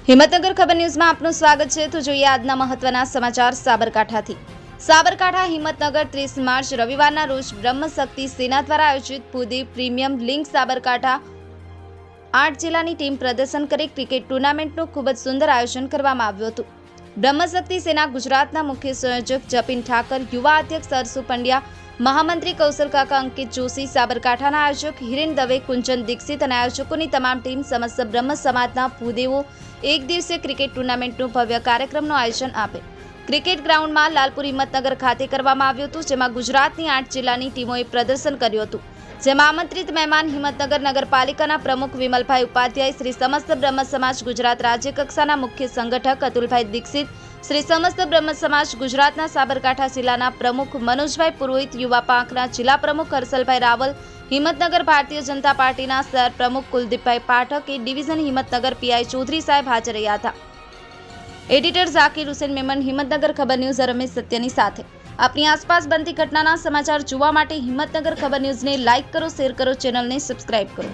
હિંમતનગર ખબર ન્યૂઝમાં આપનું સ્વાગત છે। તો જોઈએ આજના મહત્વના સમાચાર સાબરકાંઠાથી। સાબરકાંઠા હિંમતનગર 30 માર્ચ રવિવારના રોજ બ્રહ્મશક્તિ સેના દ્વારા આયોજિત ભૂદેવ પ્રીમિયમ લીગ સાબરકાંઠા 8 જિલ્લાની ટીમ પ્રદર્શન કરી ક્રિકેટ ટુર્નામેન્ટનું ખૂબ જ સુંદર આયોજન કરવામાં આવ્યું હતું। બ્રહ્મશક્તિ સેના ગુજરાતના મુખ્ય સંયોજક જપિન ઠાકર, યુવા અધ્યક્ષ સરસુ પંડ્યા, મહામંત્રી કૌશલ કાકા, અંકિત જોશી, સાબરકાંઠાના આયોજક હિરેન દવે, કુંચન દીક્ષિત અને આયોજકોની તમામ ટીમ સમસ્ત બ્રહ્મ સમાજના ભૂદેવો એક દિવસીય ક્રિકેટ ટુર્નામેન્ટનું ભવ્ય કાર્યક્રમનું આયોજન આપે ક્રિકેટ ગ્રાઉન્ડમાં લાલપુર હિંમતનગર ખાતે કરવામાં આવ્યું હતું, જેમાં ગુજરાતની 8 જિલ્લાની ટીમોએ પ્રદર્શન કર્યું હતું। જેમાં આમંત્રિત મહેમાન હિંમતનગર નગરપાલિકાના પ્રમુખ વિમલભાઈ ઉપાધ્યાય, શ્રી સમસ્ત બ્રહ્મ સમાજ ગુજરાત રાજ્ય કક્ષાના મુખ્ય સંગઠક અતુલભાઈ દીક્ષિત, શ્રી સમસ્ત બ્રહ્મ સમાજ ગુજરાતના સાબરકાંઠા જિલ્લાના પ્રમુખ મનોજભાઈ પુરોહિત, યુવા પાંખના જિલ્લા પ્રમુખ હર્ષલભાઈ રાવલ, હિંમતનગર ભારતીય જનતા પાર્ટીના શહેર પ્રમુખ Kuldeepbhai Pathak, A division Himmatnagar PI Chaudhary સાહેબ હાજર રહ્યા હતા। એડિટર ઝાકીર હુસેન મેમન, હિંમતનગર ખબર ન્યૂઝ રમેશ સત્યની સાથે। આપની આસપાસ બનતી ઘટનાના સમાચાર જોવા માટે હિંમતનગર ખબર ન્યૂઝને લાઇક કરો, શેર કરો, ચેનલને સબસ્ક્રાઇબ કરો।